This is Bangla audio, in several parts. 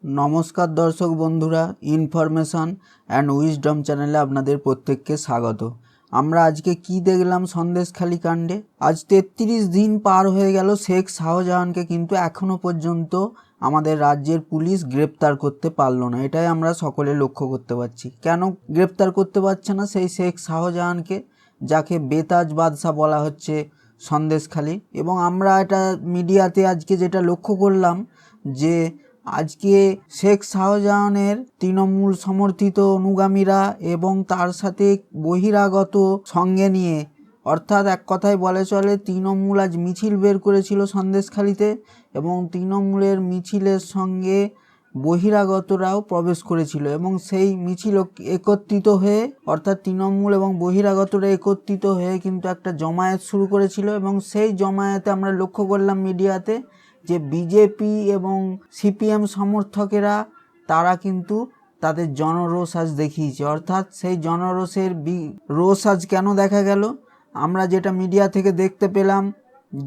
নমস্কার দর্শক বন্ধুরা, ইনফরমেশন অ্যান্ড উইজডম চ্যানেলে আপনাদের প্রত্যেককে স্বাগত। আমরা আজকে কি দেখলাম সন্দেশখালী কাণ্ডে। আজ 33 দিন পার হয়ে গেল, শেখ শাহজাহানকে কিন্তু এখনো পর্যন্ত আমাদের রাজ্যের পুলিশ গ্রেপ্তার করতে পারলো না। এটাই আমরা সকলে লক্ষ্য করতে পারছি। কেন গ্রেপ্তার করতে পারছে না সেই শেখ শাহজাহানকে, যাকে বেতাজ বাদশা বলা হচ্ছে সন্দেশখালী। এবং আমরা এটা মিডিয়াতে আজকে যেটা লক্ষ্য করলাম যে আজকে শেখ শাহজাহানের তৃণমূল সমর্থিত অনুগামীরা এবং তার সাথে বহিরাগত সঙ্গে নিয়ে, অর্থাৎ এক কথায় বলে চলে তৃণমূল আজ মিছিল বের করেছিল সন্দেশখালীতে এবং তৃণমূলের মিছিলের সঙ্গে বহিরাগতরাও প্রবেশ করেছিল এবং সেই মিছিল একত্রিত হয়ে, অর্থাৎ তৃণমূল এবং বহিরাগতরা একত্রিত হয়ে কিন্তু একটা জমায়েত শুরু করেছিল। এবং সেই জমায়েতে আমরা লক্ষ্য করলাম মিডিয়াতে যে বিজেপি এবং সিপিএম সমর্থকেরা তারা কিন্তু তাদের জনরোষ আজ দেখিয়েছে। অর্থাৎ সেই জনরোষের রোষ আজ কেন দেখা গেল, আমরা যেটা মিডিয়া থেকে দেখতে পেলাম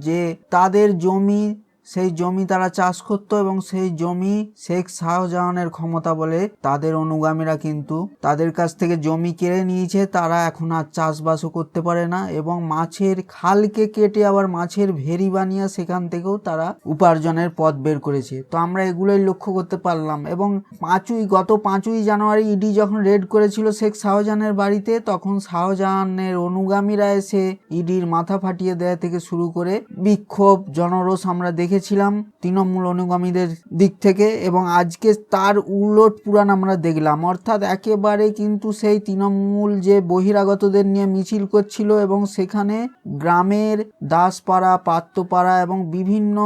যে তাদের জমি, সেই জমি তারা চাষ করতো এবং সেই জমি শেখ শাহজাহানের ক্ষমতা বলে তাদের অনুগামীরা কিন্তু তাদের কাছ থেকে জমি কেড়ে নিয়েছে। তারা এখন আর চাষবাসও করতে পারে না এবং মাছের খালকে কেটে আবার মাছের ভেরি বানিয়ে সেখান থেকেও তারা উপার্জনের পথ বের করেছে। তো আমরা এগুলোই লক্ষ্য করতে পারলাম। এবং গত 5ই জানুয়ারি ইডি যখন রেড করেছিল শেখ শাহজাহানের বাড়িতে, তখন শাহজাহানের অনুগামীরা এসে ইডির মাথা ফাটিয়ে দেওয়া থেকে শুরু করে বিক্ষোভ জনরোষ আমরা দেখেছিলাম তৃণমূল অনুগামীদের দিক থেকে। এবং আজকে তার উলট পুরাণ আমরা দেখলাম, অর্থাৎ একেবারে কিন্তু সেই তৃণমূল যে বহিরাগতদের নিয়ে মিছিল করছিল এবং সেখানে গ্রামের দাসপাড়া, পাত্রপাড়া এবং বিভিন্ন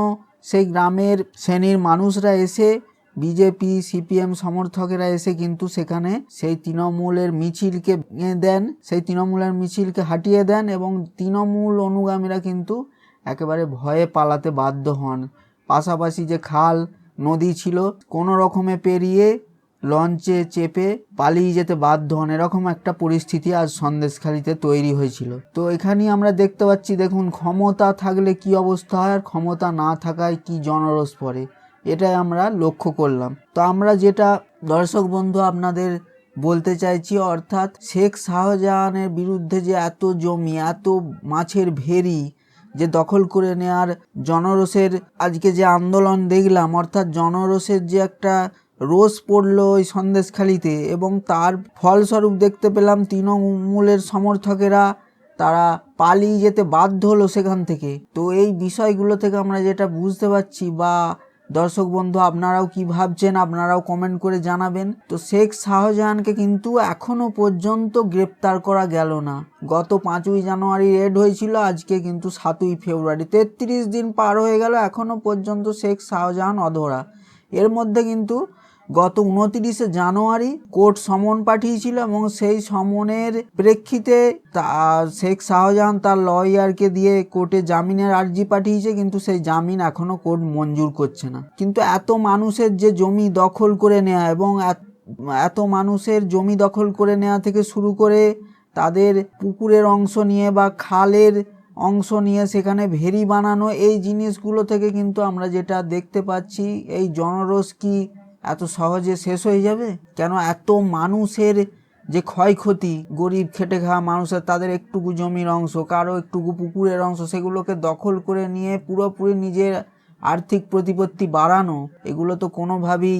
সেই গ্রামের শ্রেণীর মানুষরা এসে, বিজেপি সিপিএম সমর্থকেরা এসে কিন্তু সেখানে সেই তৃণমূলের মিছিলকে দেন, সেই তৃণমূলের মিছিলকে হাঁটিয়ে দেন এবং তৃণমূল অনুগামীরা কিন্তু একেবারে ভয়ে পালাতে বাধ্য হন। পাশাপাশি যে খাল নদী ছিল কোনো রকমে পেরিয়ে লঞ্চে চেপে পালিয়ে যেতে বাধ্য হন। এরকম একটা পরিস্থিতি আজ সন্দেশখালীতে তৈরি হয়েছিল। তো এখানেই আমরা দেখতে পাচ্ছি, দেখুন ক্ষমতা থাকলে কি অবস্থা হয় আর ক্ষমতা না থাকায় কি জনরোষ পড়ে, এটাই আমরা লক্ষ্য করলাম। তো আমরা যেটা দর্শক বন্ধু আপনাদের বলতে চাইছি, অর্থাৎ শেখ শাহজাহানের বিরুদ্ধে যে এত জমি, এত মাছের ভেরি যে দখল করে নেওয়ার জনরোষের আজকে যে আন্দোলন দেখলাম, অর্থাৎ জনরোষের যে একটা রোষ পড়লো ওই সন্দেশখালীতে এবং তার ফলস্বরূপ দেখতে পেলাম তৃণমূলের সমর্থকেরা তারা পালিয়ে যেতে বাধ্য হলো সেখান থেকে। তো এই বিষয়গুলো থেকে আমরা যেটা বুঝতে পারছি, বা দর্শক বন্ধু আপনারাও কি ভাবছেন আপনারাও কমেন্ট করে জানাবেন। তো শেখ শাহজাহানকে কিন্তু এখনো পর্যন্ত গ্রেপ্তার করা গেল না। গত 5ই জানুয়ারি রেড হয়েছিল, আজকে কিন্তু 7ই ফেব্রুয়ারি, 33 দিন পার হয়ে গেল, এখনো পর্যন্ত শেখ শাহজাহান অধরা। এর মধ্যে কিন্তু গত 29শে জানুয়ারি কোর্ট সমন পাঠিয়েছিল এবং সেই সমনের প্রেক্ষিতে শেখ শাহজাহান তার লয়ারকে দিয়ে কোর্টে জামিনের আর্জি পাঠিয়েছে, কিন্তু সেই জামিন এখনো কোর্ট মঞ্জুর করছে না। কিন্তু এত মানুষের যে জমি দখল করে নেওয়া এবং এত মানুষের জমি দখল করে নেওয়া থেকে শুরু করে তাদের পুকুরের অংশ নিয়ে বা খালের অংশ নিয়ে সেখানে ভেরি বানানো, এই জিনিসগুলো থেকে কিন্তু আমরা যেটা দেখতে পাচ্ছি, এই জনরোষ কি এত সহজে শেষ হয়ে যাবে? কেন এত মানুষের যে ক্ষয়ক্ষতি, গরিব খেটে খাওয়া মানুষের তাদের একটুকু জমির অংশ, কারো একটুকু পুকুরের অংশ, সেগুলোকে দখল করে নিয়ে পুরোপুরি নিজের আর্থিক প্রতিপত্তি বাড়ানো, এগুলো তো কোনোভাবেই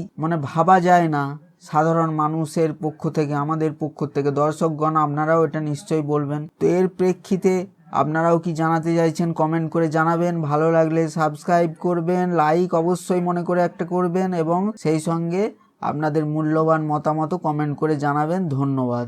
ভাবা যায় না সাধারণ মানুষের পক্ষ থেকে, আমাদের পক্ষ থেকে। দর্শকগণ আপনারাও এটা নিশ্চয়ই বলবেন। তো এর প্রেক্ষিতে আপনারাও কি জানাতে চাইছেন কমেন্ট করে জানাবেন। ভালো লাগলে সাবস্ক্রাইব করবেন, লাইক অবশ্যই মনে করে একটা করবেন এবং সেই সঙ্গে আপনাদের মূল্যবান মতামত কমেন্ট করে জানাবেন। ধন্যবাদ।